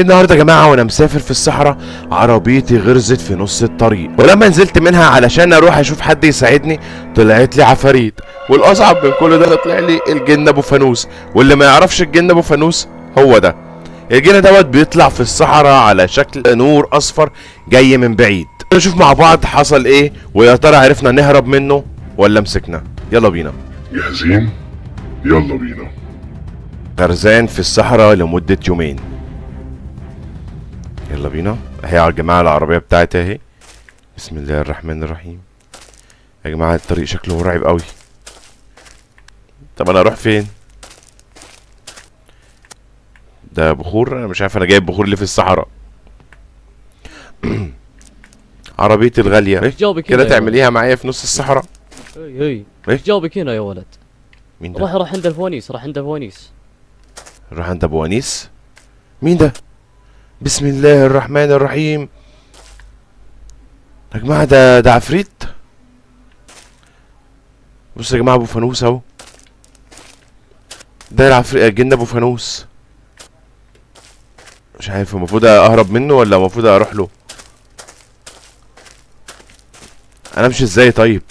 النهارده يا جماعه وانا مسافر في الصحراء عربيتي غرزت في نص الطريق، ولما نزلت منها علشان اروح اشوف حد يساعدني طلعت لي عفاريت، والاصعب من كل ده طلع لي الجن ابو فانوس. واللي ما يعرفش الجن ابو فانوس هو ده الجن دوت بيطلع في الصحراء على شكل نور اصفر جاي من بعيد. نشوف مع بعض حصل ايه، ويا ترى عرفنا نهرب منه ولا مسكنا. يلا بينا. جاهزين؟ يلا بينا. غرزان في الصحراء لمدة يومين. يلا بينا. اهي يا جماعة العربية بتاعتي اهي. بسم الله الرحمن الرحيم. يا جماعة الطريق شكله مرعب قوي. طب انا اروح فين؟ ده بخور؟ انا مش عارف انا جايب بخور ليه في الصحراء. عربيتي الغالية ايش جاوبك كده هنا يا تعمليها معايا في نص الصحراء؟ ولد؟ اي إيه؟ ايش جاوبك هنا يا ولد؟ مين ده؟ روح عند الفوانيس، روح عند الفوانيس. راح عند ابو انيس؟ مين ده؟ بسم الله الرحمن الرحيم. يا جماعة ده عفريت. بصوا يا جماعة ابو فانوس اهو. ده العفريت الجن ابو فانوس. مش عارف المفروض اهرب منه ولا المفروض اروح له. انا امشي ازاي طيب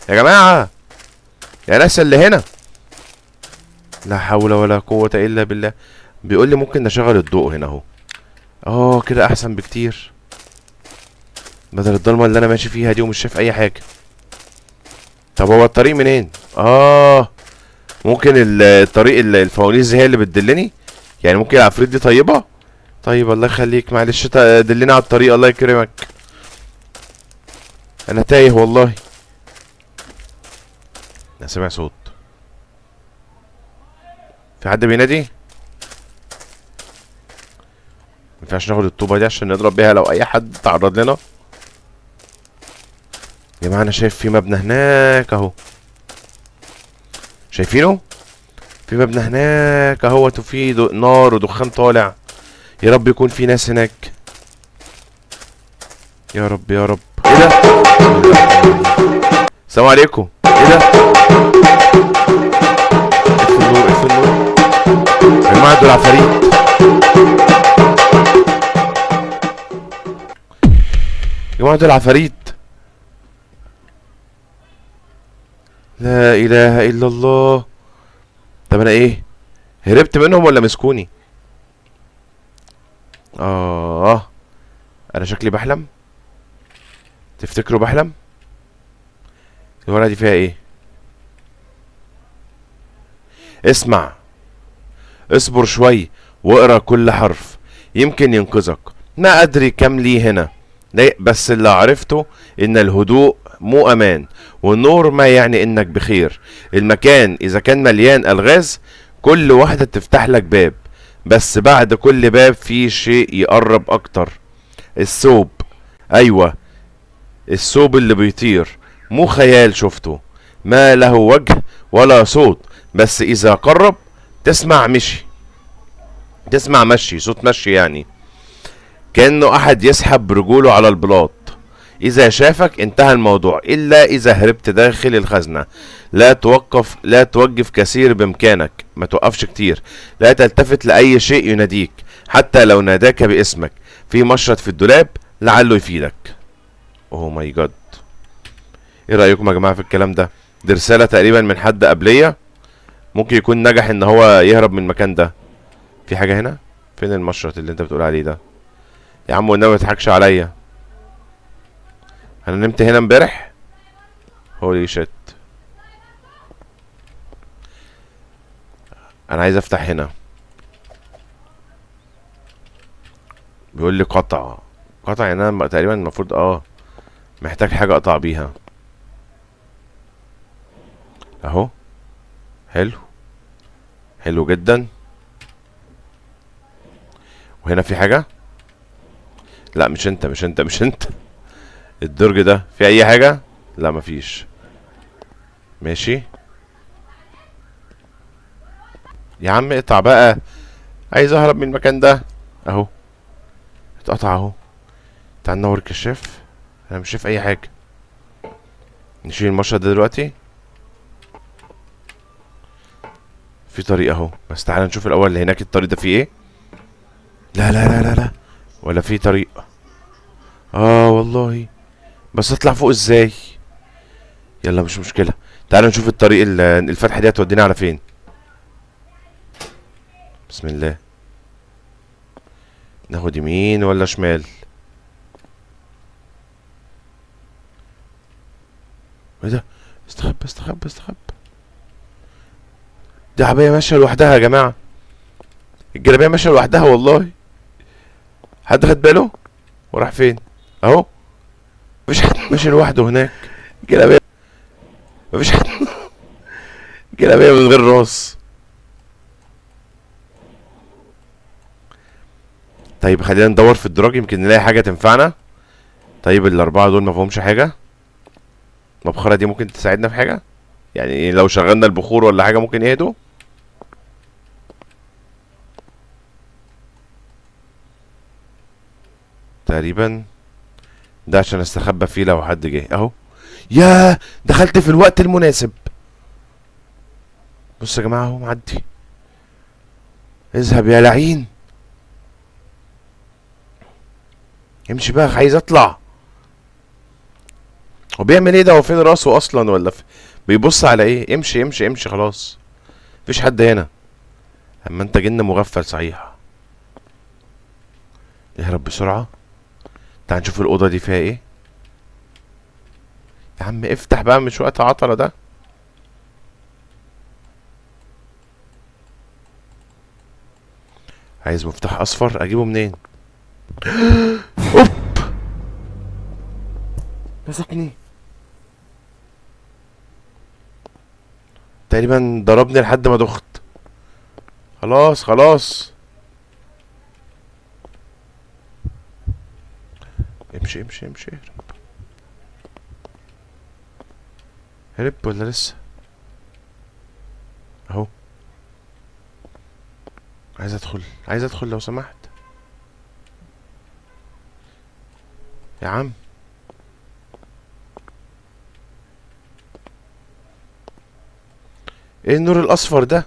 يا جماعة يا ناس اللي هنا؟ لا حول ولا قوة الا بالله. بيقول لي ممكن نشغل الضوء هنا اهو. كده احسن بكتير بدل الضلمة اللي انا ماشي فيها دي ومش شايف اي حاجة. طب هو الطريق منين؟ ممكن الطريق الفوانيس هي اللي بتدلني. يعني ممكن العفريت دي طيبة. طيب الله يخليك معلش دلني على الطريق الله يكرمك. انا تايه والله. انا سامع صوت. في حد بينادي؟ مينفعش ناخد الطوبة دي عشان نضرب بيها لو اي حد تعرض لنا. يا جماعة انا شايف في مبنى هناك اهو. شايفينه؟ في مبنى هناك اهوت وفي نار ودخان طالع. يا رب يكون في ناس هناك. يا رب يا رب. ايه ده؟ السلام عليكم. ايه ده؟ اطفي النور اطفي النور. يا جماعة دول عفاريت. يا جماعة دول عفاريت. لا اله الا الله. طب انا ايه؟ هربت منهم ولا مسكوني؟ انا شكلي بحلم. تفتكروا بحلم؟ الورقة دي فيها ايه؟ اسمع، اصبر شوي واقرا كل حرف يمكن ينقذك. ما ادري كم لي هنا، بس اللي عرفته ان الهدوء مو امان، والنور ما يعني انك بخير. المكان اذا كان مليان الغاز كل واحدة تفتح لك باب، بس بعد كل باب في شيء يقرب اكتر. الثوب، ايوه الثوب اللي بيطير، مو خيال شفته، ما له وجه ولا صوت، بس اذا قرب تسمع مشي صوت مشي، يعني كأنه احد يسحب برجوله على البلاط. اذا شافك انتهى الموضوع، الا اذا هربت داخل الخزنة. لا توقف كثير بامكانك، ما توقفش كتير. لا تلتفت لاي شيء يناديك حتى لو ناداك باسمك. في مشرط في الدولاب لعله يفيدك. اوه ماي جاد. ايه رأيكم يا جماعة في الكلام ده؟ دي رسالة تقريبا من حد قبلية، ممكن يكون نجح ان هو يهرب من المكان ده. في حاجة هنا؟ فين المشرط اللي انت بتقول عليه ده؟ يا عم والنبي ما تضحكش عليا. انا نمت هنا امبارح؟ هولي شيت. انا عايز افتح هنا. بيقول لي قطع يعني انا تقريبا المفروض محتاج حاجة اقطع بيها اهو. حلو جدا. وهنا في حاجة؟ لا مش انت. الدرج ده في اي حاجة؟ لا مفيش. ماشي يا عم اقطع بقى، عايز اهرب من المكان ده اهو. اتقطع اهو. تعال نور الكشاف. انا مش شايف اي حاجة. نشيل المشرط ده دلوقتي. في طريق اهو، بس تعال نشوف الاول اللي هناك الطريق ده فيه ايه. لا لا لا لا لا، ولا في طريق؟ اه والله، بس اطلع فوق ازاي؟ يلا مش مشكلة، تعالوا نشوف الطريق الفتحة دي هتودينا على فين. بسم الله. ناخد يمين ولا شمال؟ ايه ده؟ استخبى استخبى استخبى. دي عربية ماشية لوحدها يا جماعة، الجلابية ماشية لوحدها والله. حد خد باله؟ وراح فين؟ اهو مفيش حد ماشي لوحده هناك. جلابية مفيش حد جلابية من غير راس. طيب خلينا ندور في الدراج، يمكن نلاقي حاجة تنفعنا. طيب الأربعة دول مفهومش حاجة. المبخرة دي ممكن تساعدنا في حاجة؟ يعني لو شغلنا البخور ولا حاجة ممكن يهدوا. تقريبا ده عشان استخبى فيه لو حد جه اهو. ياه، دخلت في الوقت المناسب. بص يا جماعة اهو معدي. اذهب يا لعين، امشي بقى، عايز اطلع. هو بيعمل ايه ده؟ هو فين راسه اصلا؟ ولا بيبص على ايه؟ امشي امشي امشي خلاص، مفيش حد هنا. اما انت جن مغفل صحيح. اهرب بسرعة. تعال نشوف الأوضة دي فيها ايه. يا عم افتح بقى، مش وقت عطلة ده. عايز مفتاح اصفر، اجيبه منين؟ اوب، مسكني تقريبا، ضربني لحد ما دخت. خلاص خلاص، امشي امشي امشي. اهرب، هرب ولا لسه؟ اهو. عايز ادخل، عايز ادخل لو سمحت يا عم. ايه النور الاصفر ده؟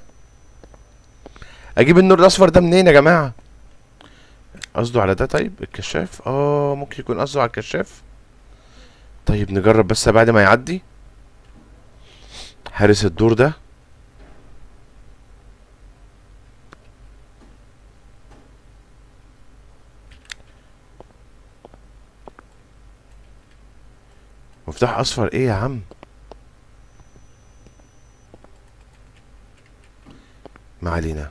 اجيب النور الاصفر ده منين يا جماعة؟ قصده على ده؟ طيب الكشاف، ممكن يكون قصده على الكشاف. طيب نجرب بس بعد ما يعدي. حارس الدور ده. مفتاح اصفر ايه يا عم؟ ما علينا.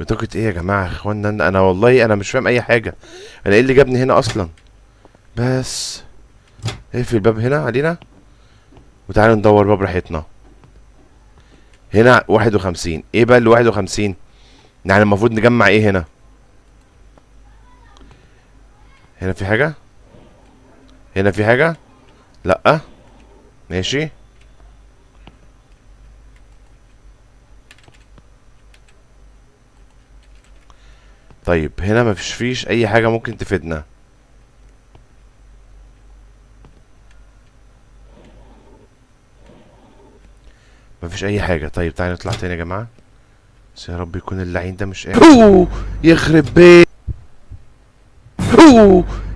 بطاقة ايه يا جماعة يا اخوانا؟ انا والله انا مش فاهم اي حاجة. انا ايه اللي جابني هنا اصلا؟ بس اقفل الباب هنا علينا، وتعالوا ندور بقى براحتنا. هنا 51. ايه بقى اللي 51؟ يعني المفروض نجمع ايه هنا؟ هنا في حاجة؟ هنا في حاجة؟ لأ. ماشي. طيب هنا مفيش فيش اي حاجة ممكن تفيدنا. مفيش اي حاجة. طيب تعالى نطلع تاني يا جماعة، بس يا رب يكون اللعين ده مش قاعد. يخرب بيت،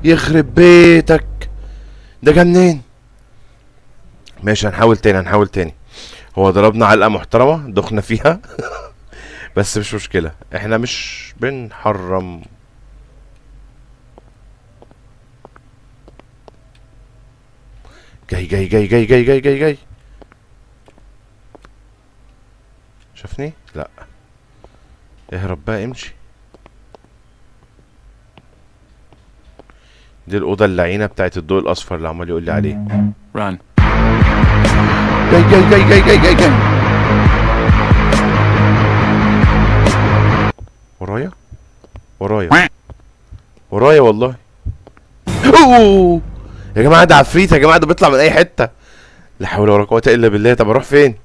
يخرب بيتك، ده جه منين؟ ماشي هنحاول تاني، هنحاول تاني. هو ضربنا علقة محترمة دخنا فيها بس مش مشكلة، احنا مش بنحرم. جاي جاي جاي جاي جاي جاي جاي جاي. شافني؟ لا. اهرب بقى، امشي. دي الأوضة اللعينة بتاعت الضوء الأصفر اللي عمال يقول لي عليه. Run. جاي جاي جاي جاي جاي جاي جاي. ورايا ورايا ورايا والله. أوه. يا جماعة ده عفريت يا جماعة، ده بيطلع من أي حتة. لا حول ولا قوة إلا بالله. طب أروح فين؟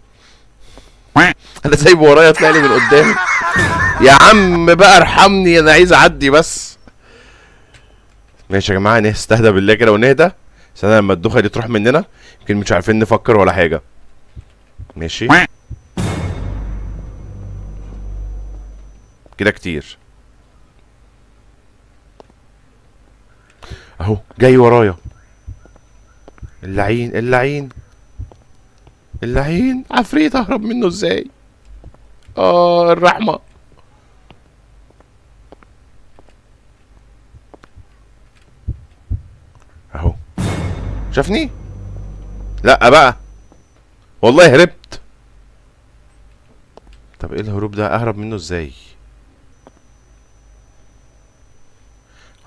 أنا سايبه ورايا طلع لي من قدام. يا عم بقى ارحمني، أنا عايز أعدي بس. ماشي يا جماعة، نستهدى بالله كده ونهدى. استنى لما الدوخه دي تروح مننا، يمكن مش عارفين نفكر ولا حاجه. ماشي كده كتير اهو جاي ورايا. اللعين اللعين اللعين، عفريت اهرب منه ازاي؟ الرحمه. اهو شافني. لا بقى والله هربت. طب ايه الهروب ده؟ اهرب منه ازاي؟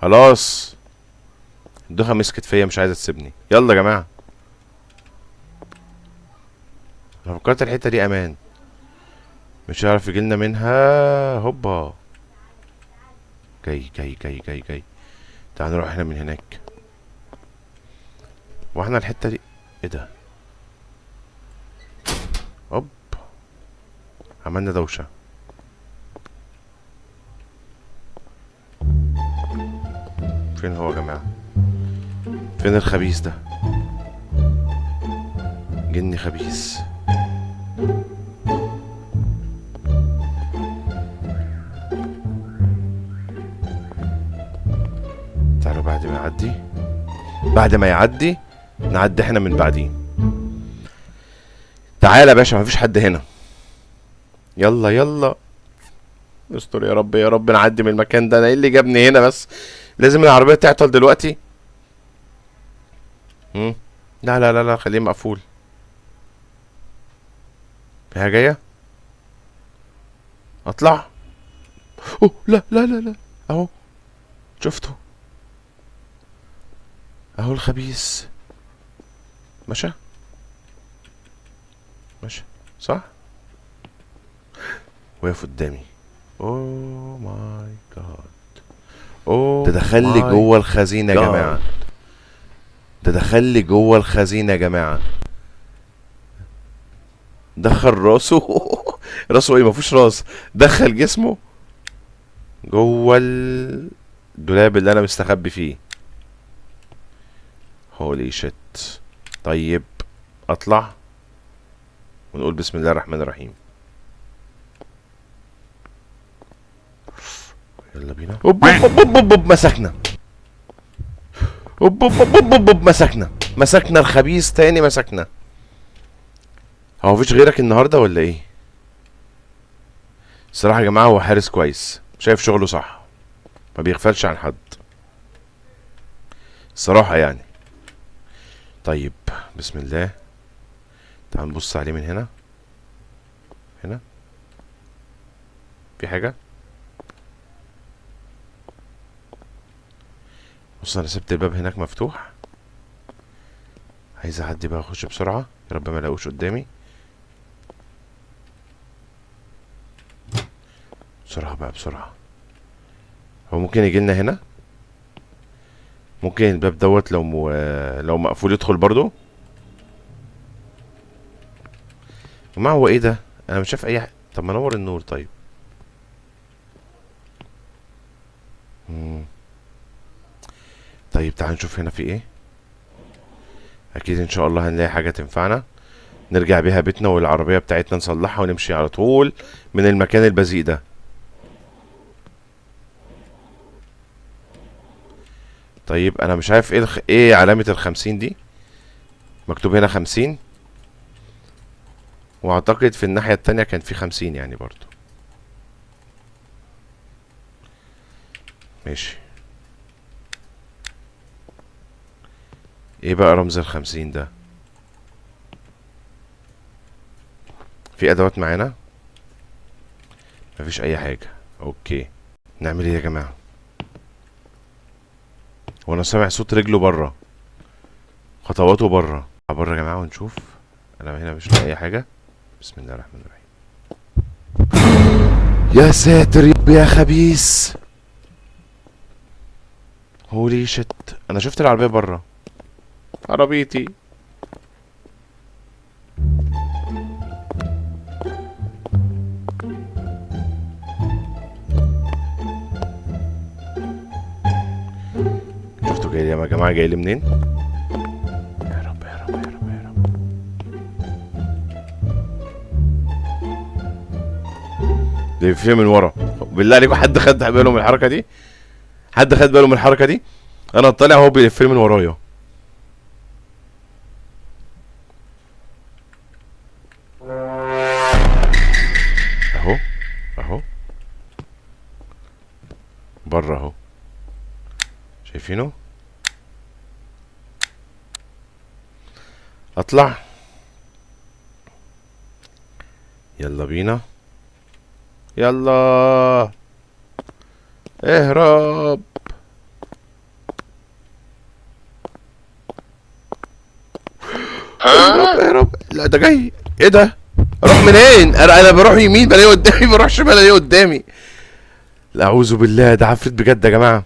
خلاص الدوخه مسكت فيا مش عايزه تسيبني. يلا يا جماعه، انا فكرت الحته دي امان مش هيعرف يجيلنا منها. هوبا جاي جاي جاي جاي جاي. تعال نروح هنا من هناك. واحنا الحته دي ايه ده؟ هوب عملنا دوشه. فين هو يا جماعه؟ فين الخبيث ده؟ جني خبيث. تعالوا بعد ما يعدي نعدي احنا من بعديه. تعالى يا باشا، مفيش حد هنا. يلا يلا استر يا رب يا رب نعدي من المكان ده. انا ايه اللي جابني هنا بس؟ لازم العربية تعطل دلوقتي. لا لا لا لا خليه مقفول. فيها جاية. اطلع. اوه لا لا لا لا اهو شفته اهو الخبيث. مشى صح. وقف قدامي. اوه ماي جاد. اوه ده دخل لي جوه الخزينه يا جماعه. ده دخل لي جوه الخزينه يا جماعه. دخل راسه راسه ايه؟ مفيش راس. دخل جسمه جوه الدولاب اللي انا مستخبي فيه. هولي شيت. طيب اطلع ونقول بسم الله الرحمن الرحيم. يلا بينا. اوب اوب اوب اوب اوب مسكنا. اوب اوب اوب اوب اوب مسكنا الخبيث تاني مسكنا. هو مفيش غيرك النهارده ولا ايه؟ الصراحه يا جماعه هو حارس كويس، شايف شغله صح، ما بيغفلش عن حد الصراحه يعني. طيب بسم الله. تعال نبص عليه من هنا. هنا في حاجه. بص انا سبت الباب هناك مفتوح، عايز اعدي بقى اخش بسرعه يا رب ما الاقوش قدامي. بسرعه بقى بسرعه. هو ممكن يجي لنا هنا، ممكن الباب دوت لو مقفول يدخل برضو. يا جماعه هو ايه ده؟ انا مش شايف اي حاجه. طب ما انور النور طيب. طيب تعال نشوف هنا في ايه. اكيد ان شاء الله هنلاقي حاجه تنفعنا نرجع بيها بيتنا والعربيه بتاعتنا نصلحها ونمشي على طول من المكان البذيء ده. طيب انا مش عارف ايه علامه ال50 دي. مكتوب هنا 50، واعتقد في الناحيه التانية كان في 50 يعني برضو. ماشي. ايه بقى رمز ال50 ده؟ في ادوات معانا؟ مفيش اي حاجه. اوكي نعمل ايه يا جماعه؟ وانا سامع صوت رجله بره، خطواته بره. بره يا جماعه ونشوف. انا هنا مش لاقي اي حاجه. بسم الله الرحمن الرحيم. يا ساتر يا خبيث. هولي شت. انا شفت العربيه بره. عربيتي. شفتوا جاي لي يا جماعه؟ جاي لي منين؟ ده فيه من ورا. بالله عليكم حد خد باله من الحركه دي؟ حد خد باله من الحركه دي؟ انا طالع هو بيلف من ورايا. اهو اهو بره اهو، شايفينه؟ اطلع، يلا بينا، يلا اهرب. اهرب اهرب. لا ده جاي. ايه ده؟ اروح منين؟ انا بروح يمين بلاقيه قدامي، بروح شمال بلاقيه قدامي. لا اعوذ بالله، ده عفريت بجد يا جماعه.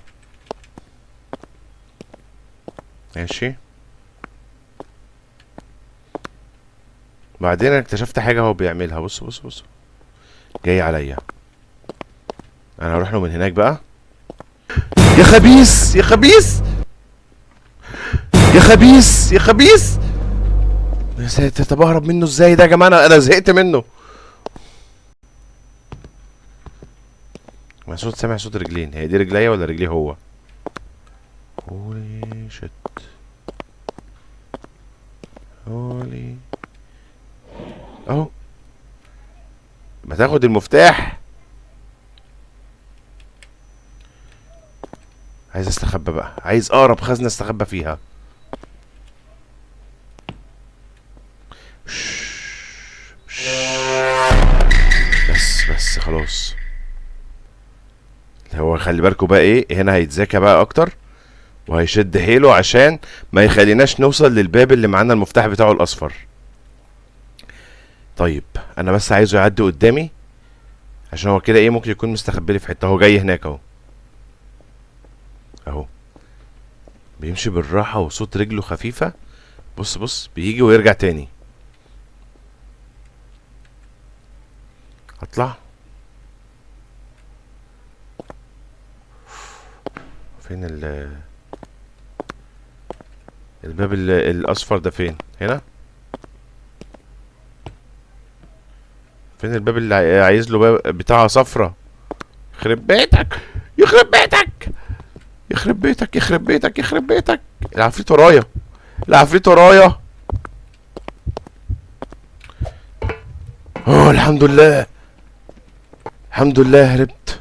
ماشي. بعدين انا اكتشفت حاجه هو بيعملها. بص بص بص، جاي عليا. انا هروح له من هناك بقى. يا خبيث يا خبيث يا خبيث يا خبيث. يا ساتر، طب اهرب منه ازاي ده يا جماعه؟ انا زهقت منه. ما صوت، سامع صوت رجلين. هي دي رجليا ولا رجليه هو؟ هولي شت، هولي اهو. ما تاخد المفتاح. عايز استخبى بقى، عايز اقرب خزنه استخبى فيها. بس خلاص. هو خلي بالكوا بقى ايه، هنا هيتذاكى بقى اكتر وهيشد حيله عشان ما يخليناش نوصل للباب اللي معانا المفتاح بتاعه الاصفر. طيب انا بس عايزه يعدي قدامي عشان هو كده ايه ممكن يكون مستخبي لي في حته. هو جاي هناك اهو، اهو بيمشي بالراحه وصوت رجله خفيفه. بص بص، بيجي ويرجع تاني. اطلع. فين الباب الاصفر ده؟ فين؟ هنا. فين الباب اللي عايز له باب بتاعه صفرة؟ يخرب بيتك، يخرب بيتك، يخرب بيتك، يخرب بيتك، يخرب بيتك. العفريت ورايا، العفريت ورايا. اوه الحمد لله، الحمد لله هربت،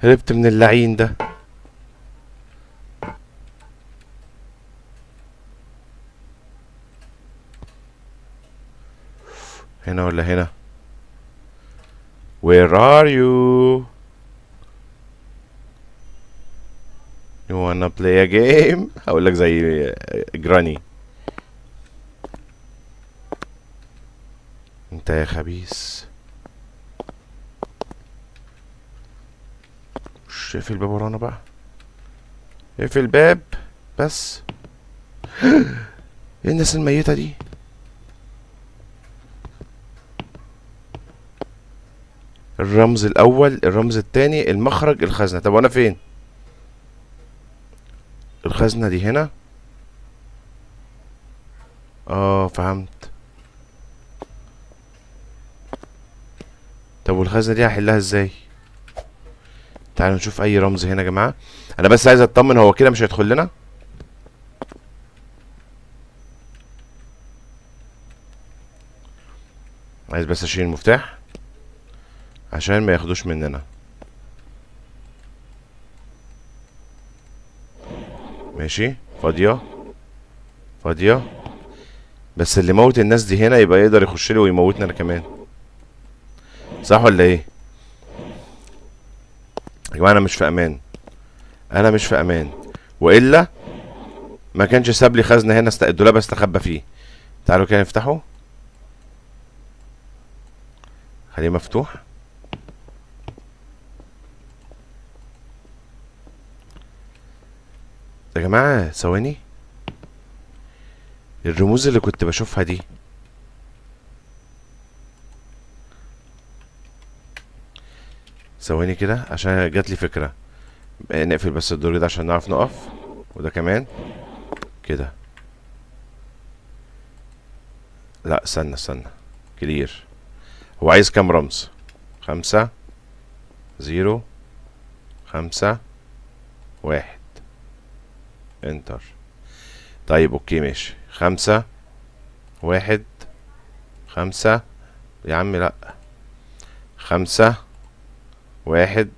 هربت من اللعين ده. هنا ولا هنا؟ Where are you? You wanna play a game؟ هقول لك زي جراني. انت يا خبيث. اقفل الباب ورانا بقى، اقفل الباب بس. ايه الناس الميتة دي؟ الرمز الاول، الرمز التاني، المخرج، الخزنة. طب وانا فين؟ الخزنة دي هنا. فهمت. طب والخزنة دي هحلها ازاي؟ تعالوا نشوف اي رمز هنا يا جماعة. انا بس عايز اطمن هو كده مش هيدخل لنا. عايز بس اشيل المفتاح عشان ما ياخدوش مننا. ماشي، فاضية فاضية. بس اللي موت الناس دي هنا يبقى يقدر يخش لي ويموتنا انا كمان، صح ولا ايه؟ يا جماعة انا مش في امان، انا مش في امان، والا ما كانش ساب لي خزنة هنا الدولاب استخبى فيه. تعالوا كده نفتحه، خليه مفتوح. يا جماعة ثواني، الرموز اللي كنت بشوفها دي ثواني كده عشان جات لي فكرة. نقفل بس الدور ده عشان نعرف نقف، وده كمان كده. لا استنى استنى، كلير. هو عايز كام رمز؟ 5 0 5 1. انتر. طيب اوكي ماشي. 5 1 5. يا عم لا. 5 1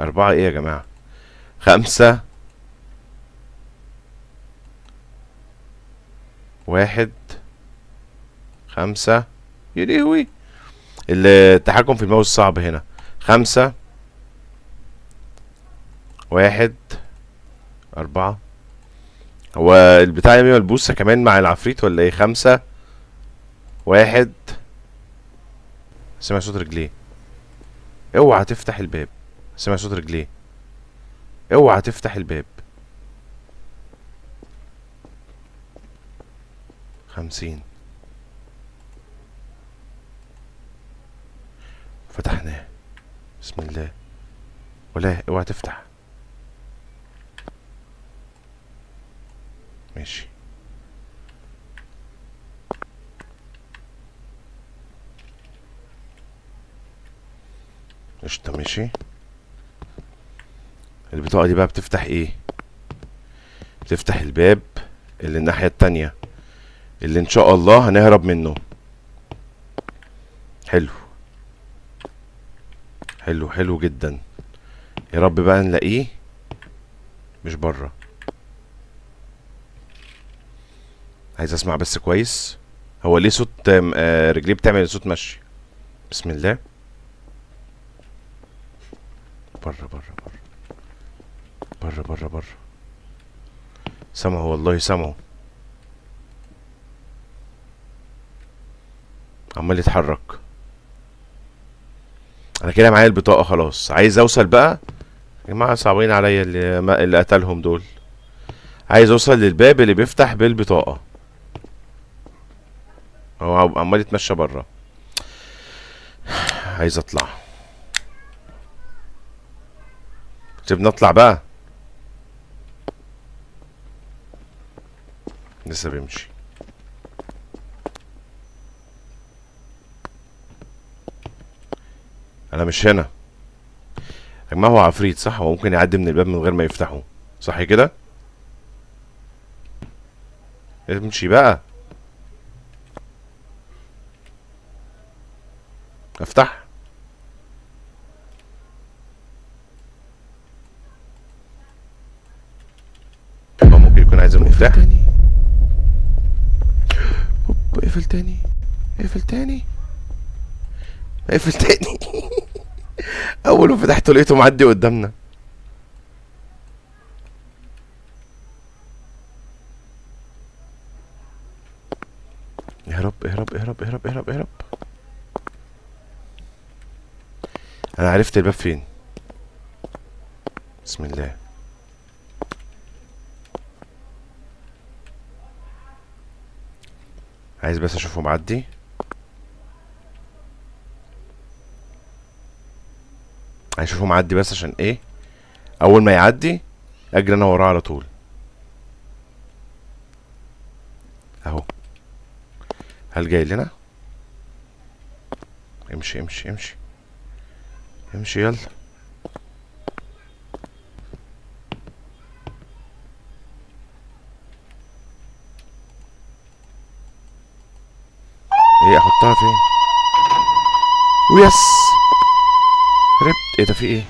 4. ايه يا جماعة؟ 5 1 5. يلهوي، التحكم في الماوس صعب هنا. 5 1 4. هو البتاع يعمل البوسة كمان مع العفريت ولا ايه؟ 5 1. سمع صوت رجليه. اوعى تفتح الباب. سمع صوت رجليه. اوعى تفتح الباب. 50. فتحناه. بسم الله. ولا اوعى تفتح. ماشي. قشطة ماشي. البطاقة دي بقى بتفتح ايه؟ بتفتح الباب اللي الناحية التانية، اللي ان شاء الله هنهرب منه. حلو حلو حلو جدا. يا رب بقى نلاقيه مش بره. عايز اسمع بس كويس. هو ليه صوت رجليه بتعمل صوت مشي؟ بسم الله. بره بره بره بره بره بره. سمعه والله سمعه. عمال يتحرك. انا كده معايا البطاقة خلاص. عايز اوصل بقى. يا جماعة صعبين عليا اللي قتلهم دول. عايز اوصل للباب اللي بيفتح بالبطاقة. هو عمال يتمشى بره. عايز اطلع. سيبنا اطلع بقى. لسه بيمشي. انا مش هنا. يا جماعة هو عفريت صح؟ هو ممكن يعدي من الباب من غير ما يفتحه صح كده؟ امشي بقى. افتح. هو ممكن يكون عايز المفتاح. هوب اقفل تاني. اقفل تاني. اقفل تاني. اول ما فتحته لقيته معدي قدامنا. اهرب اهرب اهرب اهرب اهرب اهرب. انا عرفت الباب فين. بسم الله. عايز بس اشوفه معدي. عايز اشوفه معدي بس عشان ايه؟ اول ما يعدي اجري انا وراه على طول. اهو. هل جاي لنا؟ امشي امشي امشي امشي يلا. ايه احطها فين؟ ويس. هربت. ايه ده؟ في ايه؟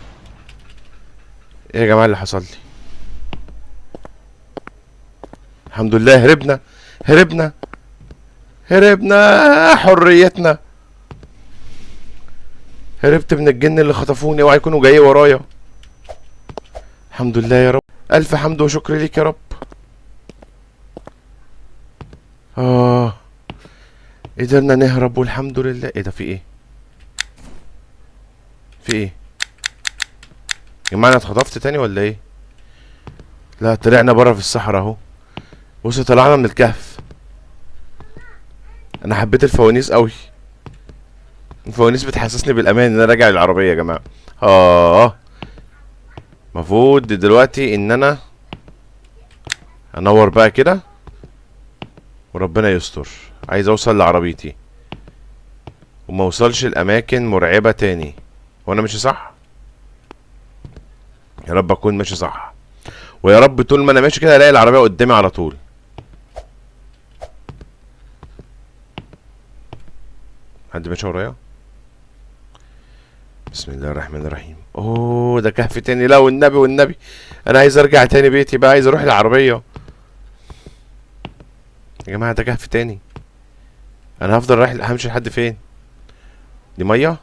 ايه يا جماعه اللي حصل لي؟ الحمد لله هربنا. هربنا. هربنا. حريتنا. هربت من الجن اللي خطفوني. اوعى يكونوا جايين ورايا. الحمد لله يا رب. الف حمد وشكر ليك يا رب. قدرنا نهرب والحمد لله. ايه ده؟ في ايه؟ في ايه يا جماعه؟ انا اتخطفت تاني ولا ايه؟ لا طلعنا بره في الصحراء اهو. بص طلعنا من الكهف. انا حبيت الفوانيس قوي. الفوانيس بتحسسني بالامان ان انا راجع العربيه يا جماعه. المفروض دلوقتي ان انا انور بقى كده وربنا يستر. عايز اوصل لعربيتي. وما اوصلش الاماكن مرعبة تاني. وانا ماشي صح؟ يا رب اكون ماشي صح، ويا رب طول ما انا ماشي كده الاقي العربية قدامي على طول. حد ماشي ورايا؟ بسم الله الرحمن الرحيم. اوه ده كهف تاني، لا والنبي والنبي، انا عايز ارجع تاني بيتي بقى، عايز اروح العربية. يا جماعة ده كهف تاني، انا هفضل رايح همشي لحد فين؟ دي مية؟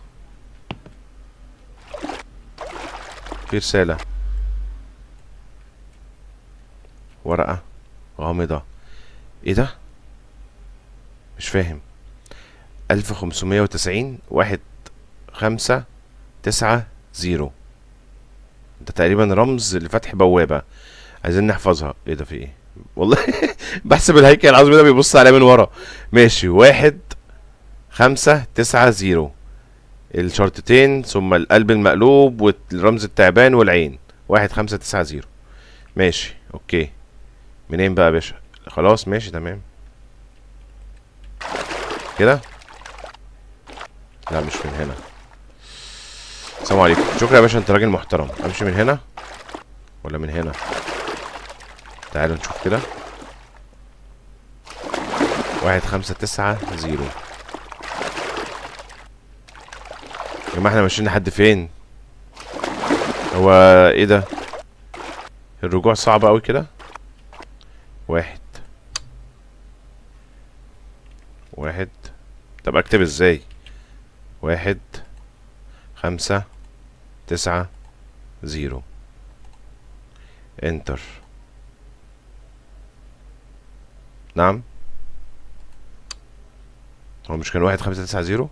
في رسالة، ورقة غامضة. ايه ده؟ مش فاهم. 1590 1590. ده تقريبا رمز لفتح بوابة، عايزين نحفظها. ايه ده؟ في ايه؟ والله بحسب الهيكل العظمي ده بيبص عليا من ورا. ماشي، 1590، الشرطتين ثم القلب المقلوب والرمز التعبان والعين. 1590. ماشي اوكي. منين بقى يا باشا؟ خلاص ماشي تمام كده. لا مش من هنا. السلام عليكم، شكرا يا باشا، انت راجل محترم. امشي من هنا ولا من هنا؟ تعالوا نشوف كده. 1590. يا جماعة احنا ماشيين لحد فين؟ هو ايه ده؟ الرجوع صعب اوي كده. واحد. طب اكتب ازاي؟ 1590. انتر. نعم، هو مش كان 1590؟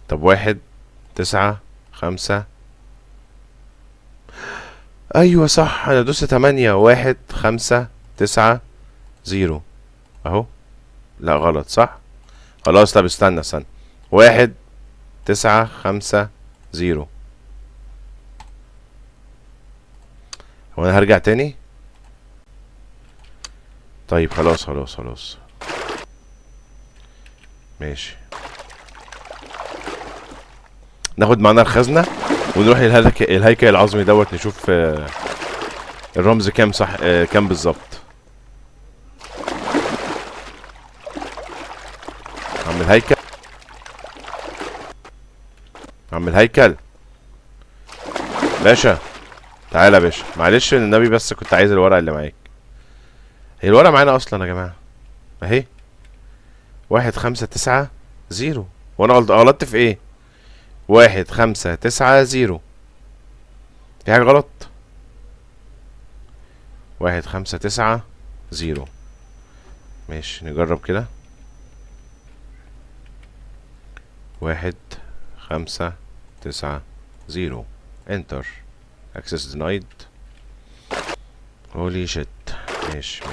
طب 195. ايوه صح، انا دوست 8. 1590 اهو. لا غلط صح. خلاص طب استنى 1950. هو انا هرجع تاني؟ طيب خلاص ماشي. ناخد معانا الخزنة ونروح الهيكل العظمي دوت، نشوف الرمز كام صح، كام بالظبط. عم الهيكل باشا، تعالى يا باشا، معلش النبي، بس كنت عايز الورقة اللي معاك. هي الورقة معانا اصلا يا جماعة اهي. 1590. وانا غلطت في ايه؟ 1590. في حاجة غلط. 1590. ماشي نجرب كده. 1590. انتر. اكسس دينايد. هولي شيت. ماشي.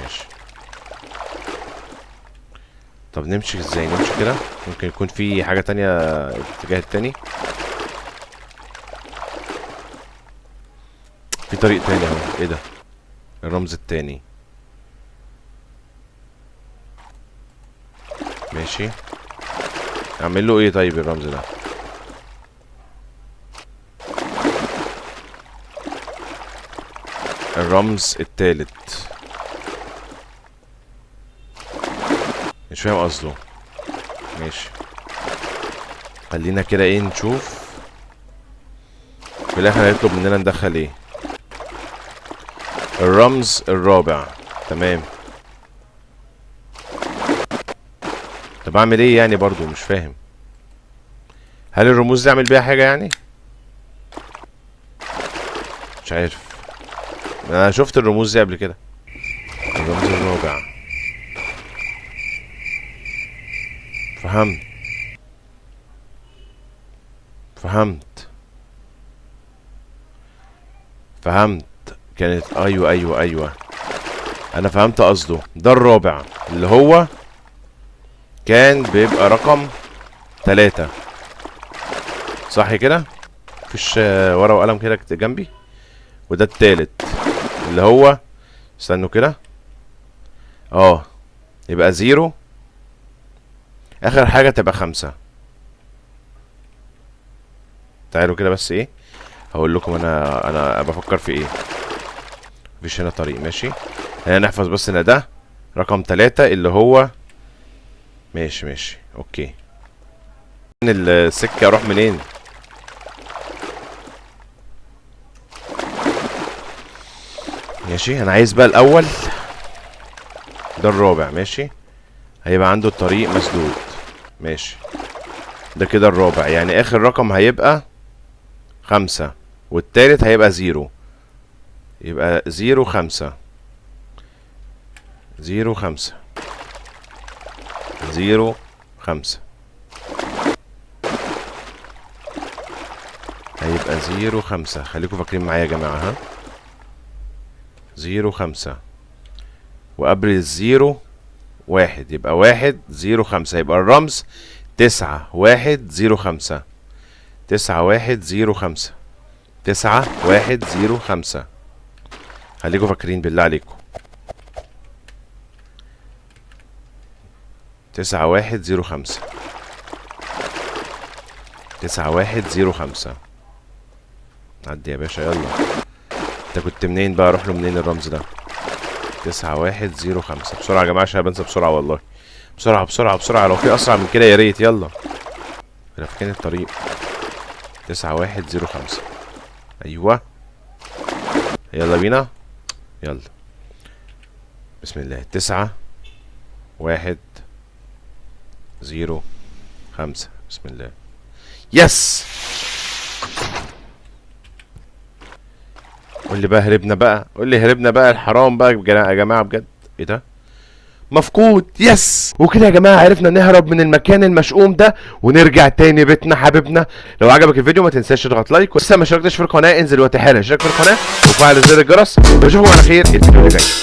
طب نمشي ازاي؟ نمشي كده، ممكن يكون في حاجة تانية الاتجاه التاني. في طريق تاني اهو. ايه ده؟ الرمز التاني. ماشي، اعمل له ايه طيب الرمز ده؟ الرمز التالت مش فاهم قصده. ماشي، خلينا كده ايه نشوف في الاخر هيطلب مننا ندخل ايه. الرمز الرابع. تمام. طب اعمل ايه يعني؟ برضو مش فاهم. هل الرموز دي اعمل بيها حاجة يعني؟ مش عارف، انا شفت الرموز دي قبل كده. الرمز الرابع. فهمت. كانت ايوه انا فهمت قصده. ده الرابع اللي هو كان بيبقى رقم 3 صح كده؟ مفيش ورقة وقلم كده جنبي. وده التالت اللي هو، استنوا كده، يبقى 0. اخر حاجة تبقى 5. تعالوا كده بس ايه هقول لكم انا بفكر في ايه. مفيش هنا طريق ماشي. هنحفظ بس ان ده رقم 3 اللي هو ماشي اوكي. السكة اروح منين؟ ماشي انا عايز بقى الاول ده الرابع ماشي. هيبقى عنده الطريق مسدود ماشي. ده كده الرابع يعني اخر رقم هيبقى 5 والتالت هيبقى 0. يبقى 0 5 0 5 0 5 هيبقى 0 5. خليكم فاكرين معايا يا جماعة ها. 0 5 وقبل الزيرو 1 يبقى 1 0 5. يبقى الرمز 9 1 0 5 9 1 0 5 9 1 0 5. خليكم فاكرين بالله عليكم. 9 1 0 5 9 1 0 5. عدي يا باشا يلا. انت كنت منين بقى؟ اروح له منين الرمز ده؟ 9 1 0 5. بسرعة يا جماعة عشان بنسى بسرعة والله. بسرعة لو في أسرع من كده يا ريت يلا. انا فين الطريق؟ 9 1 0 5. أيوه يلا بينا يلا. بسم الله. 9 1 0 5. بسم الله. يس. قول لي بقى هربنا بقى الحرام بقى يا جماعه بجد. ايه ده؟ مفقود. يس. وكده يا جماعه عرفنا نهرب من المكان المشؤوم ده ونرجع تاني بيتنا حبيبنا. لو عجبك الفيديو ما تنساش تضغط لايك، ولسه ما اشتركتش في القناه انزل دلوقتي حالا اشترك في القناه وفعل زر الجرس. واشوفكم على خير الفيديو اللي جاي.